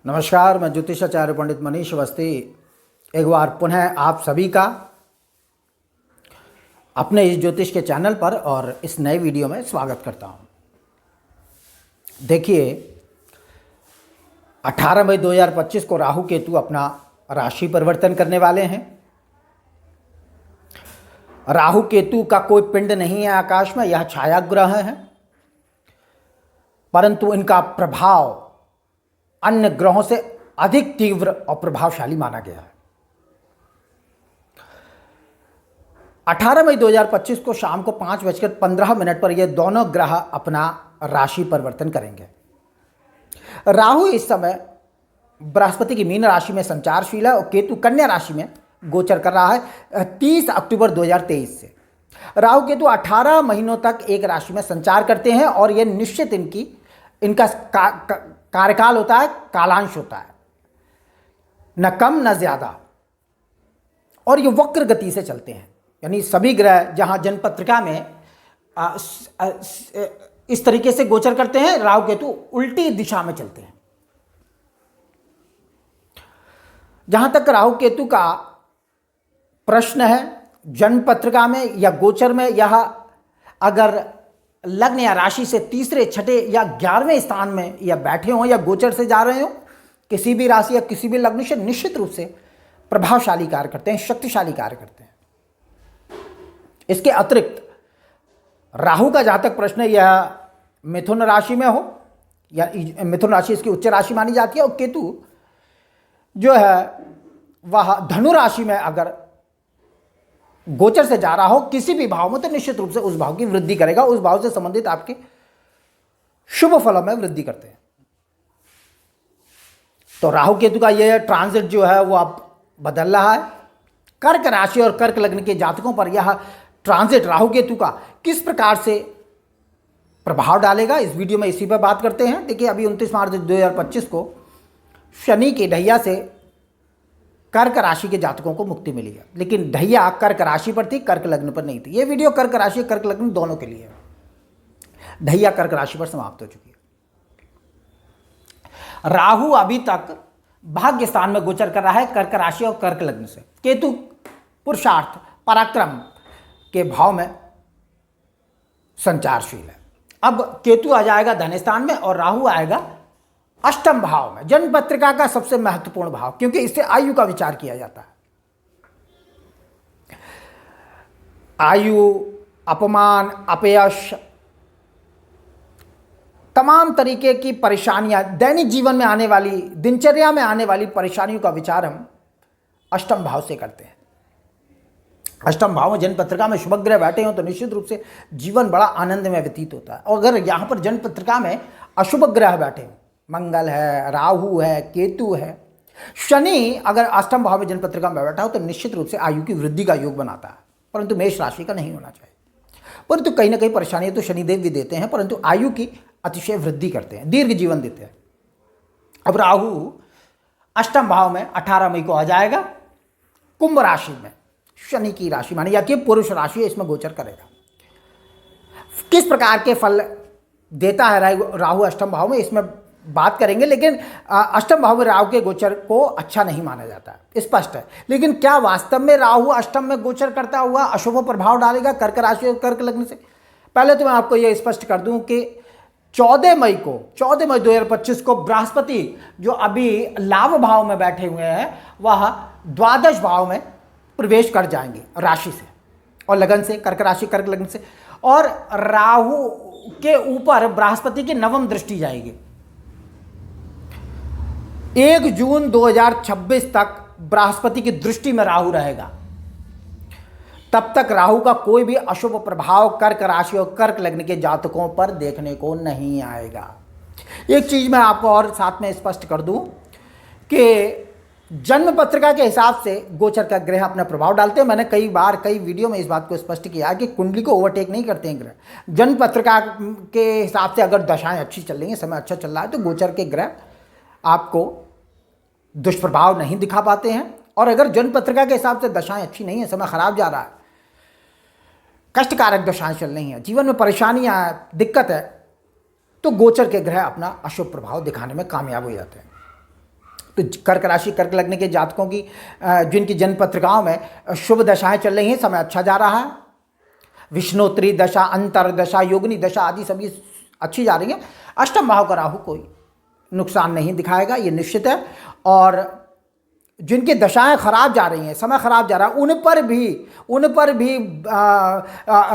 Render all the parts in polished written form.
नमस्कार, मैं ज्योतिषाचार्य पंडित मनीष अवस्थी एक बार पुनः आप सभी का अपने इस ज्योतिष के चैनल पर और इस नए वीडियो में स्वागत करता हूं। देखिए, 18 मई 2025 को राहु केतु अपना राशि परिवर्तन करने वाले हैं। राहु केतु का कोई पिंड नहीं है आकाश में, यह छाया ग्रह है, परंतु इनका प्रभाव अन्य ग्रहों से अधिक तीव्र और प्रभावशाली माना गया है। 18 मई 2025 को शाम को 5:15 पर ये दोनों ग्रह अपना राशि परिवर्तन करेंगे। राहु इस समय बृहस्पति की मीन राशि में संचारशील है और केतु कन्या राशि में गोचर कर रहा है 30 अक्टूबर 2023 से। राहु केतु 18 महीनों तक एक राशि में संचार करते हैं और यह निश्चित इनका कार्यकाल होता है, कालांश होता है, न कम न ज्यादा, और ये वक्र गति से चलते हैं। यानी सभी ग्रह जहां जन्मपत्रिका में इस तरीके से गोचर करते हैं, राहु केतु उल्टी दिशा में चलते हैं। जहां तक राहु केतु का प्रश्न है, जन्मपत्रिका में या गोचर में यह अगर लग्न या राशि से तीसरे, छठे या 11वें स्थान में या बैठे हों या गोचर से जा रहे हो, किसी भी राशि या किसी भी लग्न से निश्चित रूप से प्रभावशाली कार्य करते हैं, शक्तिशाली कार्य करते हैं। इसके अतिरिक्त राहु का जहां तक प्रश्न है, यह मिथुन राशि में हो या मिथुन राशि इसकी उच्च राशि मानी जाती है, और केतु जो है वह धनु राशि में अगर गोचर से जा रहा हो किसी भी भाव में, तो निश्चित रूप से उस भाव की वृद्धि करेगा, उस भाव से संबंधित आपके शुभ फलों में वृद्धि करते हैं। तो राहु केतु का यह ट्रांजिट जो है वो अब बदल रहा है। कर्क राशि और कर्क लग्न के जातकों पर यह ट्रांजिट राहु केतु का किस प्रकार से प्रभाव डालेगा, इस वीडियो में इसी पर बात करते हैं। देखिए, अभी 29 मार्च 2025 को शनि की ढैया से कर्क राशि के जातकों को मुक्ति मिली है, लेकिन ढैया कर्क राशि पर थी, कर्क लग्न पर नहीं थी। यह वीडियो कर्क राशि कर्क लग्न दोनों के लिए है। ढैया कर्क राशि पर समाप्त हो चुकी है। राहु अभी तक भाग्य स्थान में गोचर कर रहा है कर्क राशि और कर्क लग्न से। केतु पुरुषार्थ पराक्रम के भाव में संचारशील है। अब केतु आ जाएगा धन स्थान में और राहु आएगा अष्टम भाव में, जन्म पत्रिका का सबसे महत्वपूर्ण भाव, क्योंकि इससे आयु का विचार किया जाता है। आयु, अपमान, अपयश, तमाम तरीके की परेशानियां, दैनिक जीवन में आने वाली, दिनचर्या में आने वाली परेशानियों का विचार हम अष्टम भाव से करते हैं। अष्टम भाव में जन्म पत्रिका में शुभ ग्रह बैठे हो तो निश्चित रूप से जीवन बड़ा आनंद में व्यतीत होता है। और अगर यहां पर जन्म पत्रिका में अशुभ ग्रह बैठे हो, मंगल है, राहु है, केतु है, शनि अगर अष्टम भाव में जन्म पत्रिका में बैठा हो तो निश्चित रूप से आयु की वृद्धि का योग बनाता है, परंतु मेष राशि का नहीं होना चाहिए। परंतु कहीं ना कहीं परेशानियां तो शनिदेव भी देते हैं, परंतु आयु की अतिशय वृद्धि करते हैं, दीर्घ जीवन देते हैं। अब राहु अष्टम भाव में 18 मई को आ जाएगा कुंभ राशि में, शनि की राशि मानी जाती है, पुरुष राशि है, इसमें गोचर करेगा। किस प्रकार के फल देता है राहु अष्टम भाव में, इसमें बात करेंगे, लेकिन अष्टम भाव में राहु के गोचर को अच्छा नहीं माना जाता, स्पष्ट है। लेकिन क्या वास्तव में राहु अष्टम में गोचर करता हुआ अशुभ प्रभाव डालेगा कर्क राशि और कर्क लग्न से? पहले तो मैं आपको यह स्पष्ट कर दूं कि 14 मई 2025 को बृहस्पति जो अभी लाभ भाव में बैठे हुए हैं, वह द्वादश भाव में प्रवेश कर जाएंगे राशि से और लगन से, कर्क राशि कर्क लग्न से, और राहु के ऊपर बृहस्पति की नवम दृष्टि जाएगी। 1 जून 2026 तक बृहस्पति की दृष्टि में राहु रहेगा। तब तक राहु का कोई भी अशुभ प्रभाव कर्क राशि और कर्क लग्न के जातकों पर देखने को नहीं आएगा। एक चीज मैं आपको और साथ में स्पष्ट कर दूं कि जन्म पत्रिका के हिसाब से गोचर का ग्रह अपना प्रभाव डालते हैं। मैंने कई वीडियो में इस बात को स्पष्ट किया कि कुंडली को ओवरटेक नहीं करते हैं ग्रह। जन्म पत्रिका के हिसाब से अगर दशाएं अच्छी चल रही हैं, समय अच्छा चल रहा है, तो गोचर के ग्रह आपको दुष्प्रभाव नहीं दिखा पाते हैं। और अगर जन्म पत्रिका के हिसाब से दशाएं अच्छी नहीं है, समय खराब जा रहा है, कष्टकारक दशाएं चल रही हैं, जीवन में परेशानियां, दिक्कत है, तो गोचर के ग्रह अपना अशुभ प्रभाव दिखाने में कामयाब हो जाते हैं। तो कर्क राशि, कर्क लगने के जातकों की जिनकी जन्म पत्रिकाओं में शुभ दशाएं चल रही हैं, समय अच्छा जा रहा है। विष्णोत्तरी दशा, अंतर दशा, योगिनी दशा आदि सभी अच्छी जा रही है। अष्टम भाव का राहु कोई नुकसान नहीं दिखाएगा, ये निश्चित है। और जिनकी दशाएं खराब जा रही हैं, समय खराब जा रहा है, उन पर भी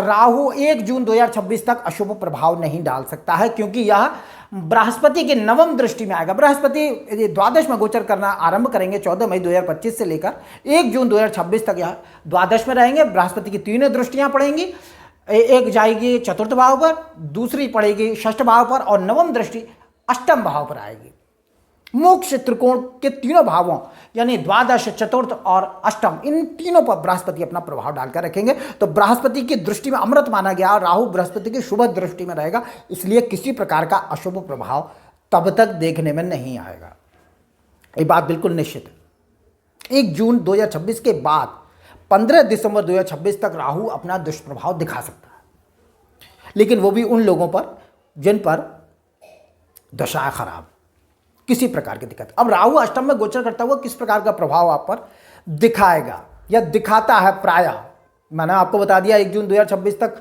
राहु 1 जून 2026 तक अशुभ प्रभाव नहीं डाल सकता है, क्योंकि यह बृहस्पति की नवम दृष्टि में आएगा। बृहस्पति द्वादश में गोचर करना आरंभ करेंगे 14 मई 2025 से लेकर 1 जून 2026 तक यह द्वादश में रहेंगे। बृहस्पति की 3 दृष्टियां पड़ेंगी, एक जाएगी चतुर्थ भाव पर, दूसरी पड़ेगी षष्ठ भाव पर, और नवम दृष्टि अष्टम भाव पर आएगी। मोक्ष त्रिकोण के तीनों भावों यानी द्वादश, चतुर्थ और अष्टम, इन तीनों पर बृहस्पति अपना प्रभाव डालकर रखेंगे। तो बृहस्पति की दृष्टि में अमृत माना गया, राहु बृहस्पति की शुभ दृष्टि में रहेगा, इसलिए किसी प्रकार का अशुभ प्रभाव तब तक देखने में नहीं आएगा। ये बात बिल्कुल निश्चित है। 1 जून 2026 के बाद 15 दिसंबर 2026 तक राहु अपना दुष्प्रभाव दिखा सकता है, लेकिन वो भी उन लोगों पर जिन पर दशाएं खराब, किसी प्रकार की दिक्कत। अब राहु अष्टम में गोचर करता हुआ किस प्रकार का प्रभाव आप पर दिखाएगा या दिखाता है प्रायः मैंने आपको बता दिया। 1 जून 2026 तक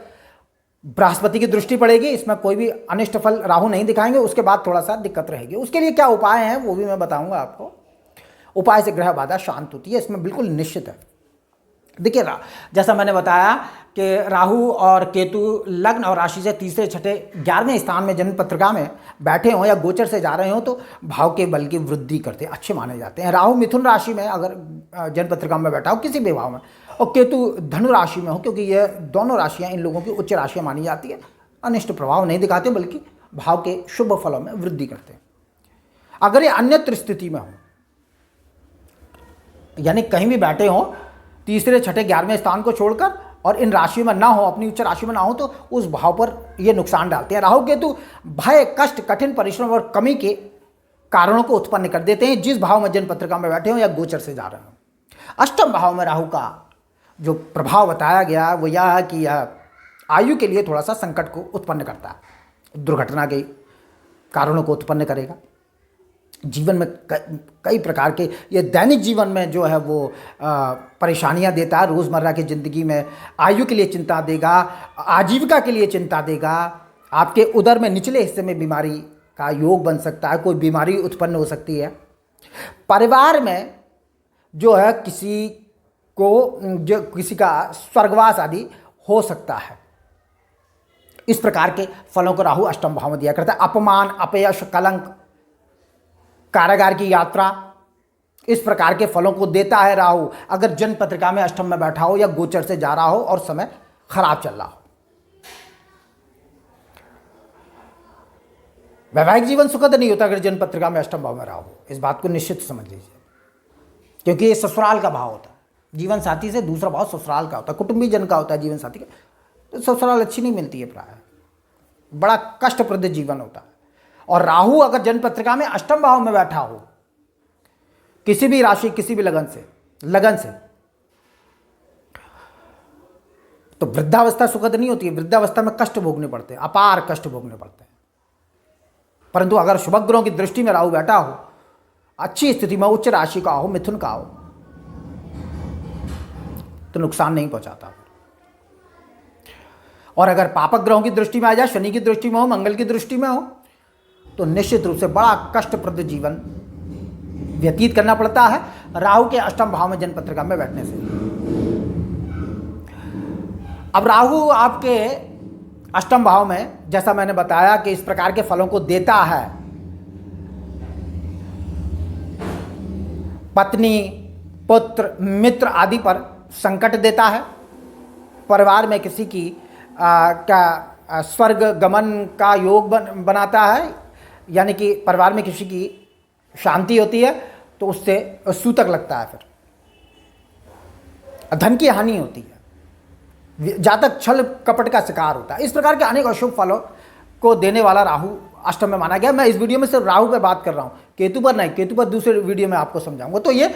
बृहस्पति की दृष्टि पड़ेगी, इसमें कोई भी अनिष्ट फल राहु नहीं दिखाएंगे। उसके बाद थोड़ा सा दिक्कत रहेगी। उसके लिए क्या उपाय हैं वो भी मैं बताऊंगा आपको। उपाय से ग्रह बाधा शांत होती है, इसमें बिल्कुल निश्चित है। देखिए, जैसा मैंने बताया कि राहु और केतु लग्न और राशि से तीसरे, छठे, 11वें स्थान में जन्म पत्रिका में बैठे हों या गोचर से जा रहे हों तो भाव के बल की वृद्धि करते हैं, अच्छे माने जाते हैं। राहु मिथुन राशि में अगर जन्म पत्रिका में बैठा हो किसी भी भाव में, और केतु धनु राशि में हो, क्योंकि ये दोनों राशियाँ इन लोगों की उच्च राशियाँ मानी जाती है, अनिष्ट प्रभाव नहीं दिखाते बल्कि भाव के शुभ फलों में वृद्धि करते हैं। अगर ये अन्यत्र स्थिति में हो, यानी कहीं भी बैठे हों तीसरे, छठे, 11वें स्थान को छोड़कर और इन राशियों में ना हो, अपनी उच्च राशि में ना हो, तो उस भाव पर ये नुकसान डालते हैं। राहु केतु भय, कष्ट, कठिन परिश्रम और कमी के कारणों को उत्पन्न कर देते हैं जिस भाव में जन्म पत्रिका में बैठे हो या गोचर से जा रहे हो। अष्टम भाव में राहु का जो प्रभाव बताया गया वो यह है कि यह आयु के लिए थोड़ा सा संकट को उत्पन्न करता है, दुर्घटना के कारणों को उत्पन्न करेगा। जीवन में कई प्रकार के, ये दैनिक जीवन में जो है वो परेशानियां देता है। रोज़मर्रा की ज़िंदगी में आयु के लिए चिंता देगा, आजीविका के लिए चिंता देगा। आपके उदर में निचले हिस्से में बीमारी का योग बन सकता है, कोई बीमारी उत्पन्न हो सकती है। परिवार में जो है किसी का स्वर्गवास आदि हो सकता है। इस प्रकार के फलों को राहु अष्टम भाव में दिया करता है। अपमान, अपयश, कलंक, कारागार की यात्रा, इस प्रकार के फलों को देता है राहु अगर जन्म पत्रिका में अष्टम में बैठा हो या गोचर से जा रहा हो और समय खराब चल रहा हो। वैवाहिक जीवन सुखद नहीं होता अगर जन्म पत्रिका में अष्टम भाव में राहु हो, इस बात को निश्चित समझ लीजिए, क्योंकि ये ससुराल का भाव होता है। जीवन साथी से दूसरा भाव ससुराल का होता है, कुटुंबी जन का होता है जीवन साथी का, तो ससुराल अच्छी नहीं मिलती है, प्राय बड़ा कष्टप्रद जीवन होता है। और राहु अगर जन्म पत्रिका में अष्टम भाव में बैठा हो किसी भी राशि, किसी भी लगन से, तो वृद्धावस्था सुखद नहीं होती है। वृद्धावस्था में कष्ट भोगने पड़ते हैं, अपार कष्ट भोगने पड़ते हैं। परंतु अगर शुभ ग्रहों की दृष्टि में राहु बैठा हो, अच्छी स्थिति में, उच्च राशि का हो, मिथुन का हो, तो नुकसान नहीं पहुंचाता। और अगर पापक ग्रहों की दृष्टि में आ जाए, शनि की दृष्टि में हो, मंगल की दृष्टि में हो, तो निश्चित रूप से बड़ा कष्टप्रद जीवन व्यतीत करना पड़ता है राहु के अष्टम भाव में जन्म पत्रिका में बैठने से। अब राहु आपके अष्टम भाव में, जैसा मैंने बताया कि इस प्रकार के फलों को देता है। पत्नी, पुत्र, मित्र आदि पर संकट देता है। परिवार में किसी की स्वर्ग गमन का योग बनाता है, यानी कि परिवार में किसी की शांति होती है तो उससे सूतक लगता है, फिर धन की हानि होती है, जातक छल कपट का शिकार होता है। इस प्रकार के अनेक अशुभ फलों को देने वाला राहु अष्टम में माना गया। मैं इस वीडियो में सिर्फ राहु पर बात कर रहा हूँ, केतु पर नहीं। केतु पर दूसरे वीडियो में आपको समझाऊंगा। तो ये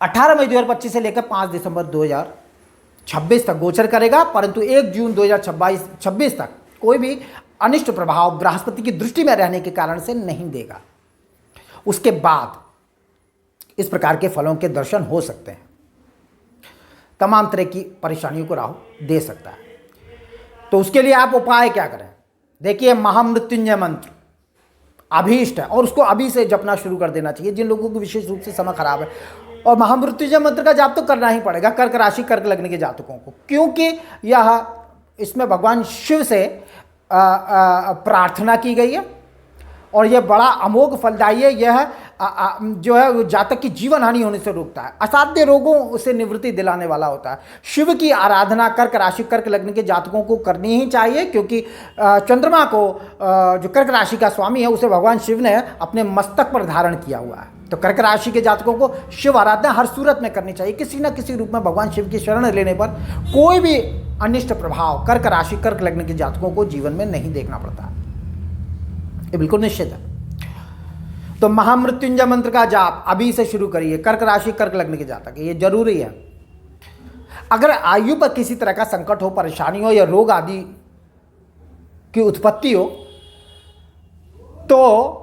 18 मई 2025 से लेकर 5 दिसंबर 2026 तक गोचर करेगा, परंतु 1 जून 2026 तक कोई भी अनिष्ट प्रभाव बृहस्पति की दृष्टि में रहने के कारण से नहीं देगा। उसके बाद इस प्रकार के फलों के दर्शन हो सकते हैं। तमाम तरह की परेशानियों को राहु दे सकता है। तो उसके लिए आप उपाय क्या करें? देखिए, महामृत्युंजय मंत्र अभीष्ट है और उसको अभी से जपना शुरू कर देना चाहिए जिन लोगों को विशेष रूप से समय खराब है। और महामृत्युंजय मंत्र का जाप तो करना ही पड़ेगा कर्क राशि, कर्क लगने के जातकों को, क्योंकि यह इसमें भगवान शिव से प्रार्थना की गई है और यह बड़ा अमोघ फलदायी है। यह जो है वो जातक की जीवन हानि होने से रोकता है, असाध्य रोगों से निवृत्ति दिलाने वाला होता है। शिव की आराधना कर्क राशि, कर्क लग्न के जातकों को करनी ही चाहिए, क्योंकि चंद्रमा को जो कर्क राशि का स्वामी है उसे भगवान शिव ने अपने मस्तक पर धारण किया हुआ है। तो कर्क राशि के जातकों को शिव आराधना हर सूरत में करनी चाहिए। किसी न किसी रूप में भगवान शिव की शरण लेने पर कोई भी अनिष्ट प्रभाव कर्क राशि, कर्क लग्न के जातकों को जीवन में नहीं देखना पड़ता, ये बिल्कुल निश्चित है। तो महामृत्युंजय मंत्र का जाप अभी से शुरू करिए। कर्क राशि, कर्क लग्न के जातक, ये जरूरी है। अगर आयु पर किसी तरह का संकट हो, परेशानी हो या रोग आदि की उत्पत्ति हो, तो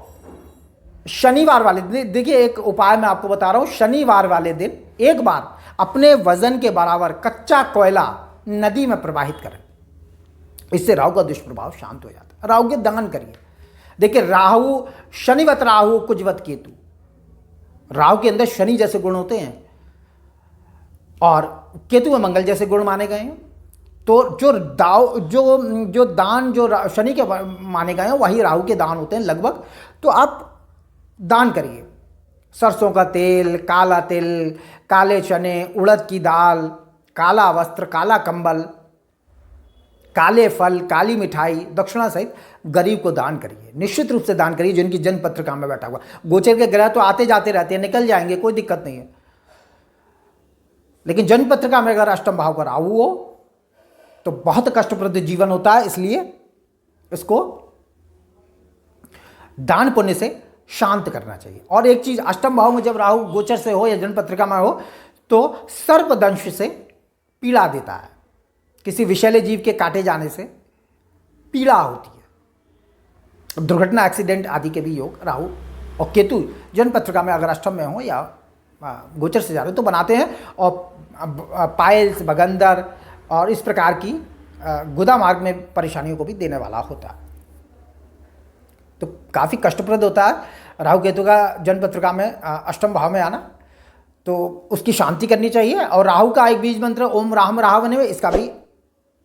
शनिवार वाले दिन, देखिए एक उपाय मैं आपको बता रहा हूं, शनिवार वाले दिन एक बार अपने वजन के बराबर कच्चा कोयला नदी में प्रवाहित करें। इससे राहु का दुष्प्रभाव शांत हो जाता है। राहु के दान करिए। देखिए, राहु शनिवत राहु कुजवत केतु, राहु के अंदर शनि जैसे गुण होते हैं और केतु में मंगल जैसे गुण माने गए हैं। तो जो दान जो शनि के माने गए हैं वही राहु के दान होते हैं लगभग। तो आप दान करिए। सरसों का तेल, काला तिल, काले चने, उड़द की दाल, काला वस्त्र, काला कंबल, काले फल, काली मिठाई, दक्षिणा सहित गरीब को दान करिए। निश्चित रूप से दान करिए। जिनकी जन्म पत्रिका में बैठा हुआ, गोचर के ग्रह तो आते जाते रहते हैं, निकल जाएंगे, कोई दिक्कत नहीं है, लेकिन जन्म पत्रिका में अगर अष्टम भाव का राहु हो तो बहुत कष्टप्रद जीवन होता है। इसलिए इसको दान पुण्य से शांत करना चाहिए। और एक चीज, अष्टम भाव में जब राहु गोचर से हो या जन्म पत्रिका में हो तो सर्पदंश से पीड़ा देता है। किसी विषैले जीव के काटे जाने से पीड़ा होती है। दुर्घटना, एक्सीडेंट आदि के भी योग राहु और केतु जन्म पत्रिका में अगर अष्टम में हो या गोचर से जा रहे तो बनाते हैं। और पाइल्स, बगंदर और इस प्रकार की गुदा मार्ग में परेशानियों को भी देने वाला होता है। तो काफ़ी कष्टप्रद होता है राहु केतु का जन्म पत्रिका में अष्टम भाव में आना। तो उसकी शांति करनी चाहिए। और राहु का एक बीज मंत्र ओम राम राहु बने हुए, इसका भी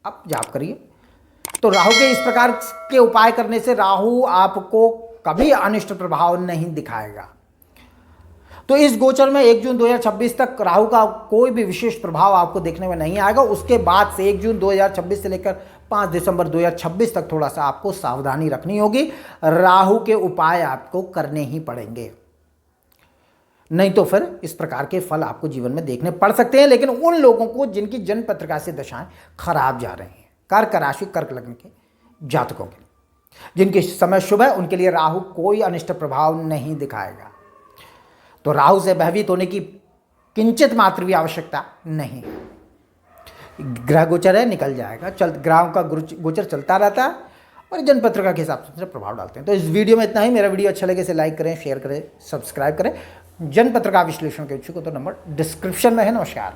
आप जाप करिए। तो राहु के इस प्रकार के उपाय करने से राहु आपको कभी अनिष्ट प्रभाव नहीं दिखाएगा। तो इस गोचर में 1 जून 2026 तक राहु का कोई भी विशेष प्रभाव आपको देखने में नहीं आएगा। उसके बाद से 1 जून 2026 से लेकर 5 दिसंबर 2026 तक थोड़ा सा आपको सावधानी रखनी होगी। राहु के उपाय आपको करने ही पड़ेंगे, नहीं तो फिर इस प्रकार के फल आपको जीवन में देखने पड़ सकते हैं। लेकिन उन लोगों को जिनकी जन्म पत्रिका से दशाएं खराब जा रही हैं, कर्क राशि, कर्क लग्न के जातकों के लिए, जिनके समय शुभ है, उनके लिए राहु कोई अनिष्ट प्रभाव नहीं दिखाएगा। तो राहु से भयभीत होने की किंचित मात्र भी आवश्यकता नहीं है। ग्रह गोचर है, निकल जाएगा। ग्रहों का गोचर चलता रहता है और जन्म पत्रिका के हिसाब से प्रभाव डालते हैं। तो इस वीडियो में इतना ही। मेरा वीडियो अच्छा लगे इसे लाइक करें, शेयर करें, सब्सक्राइब करें। जन्म पत्रिका विश्लेषण के इच्छुक हो तो नंबर डिस्क्रिप्शन में है। नमस्कार।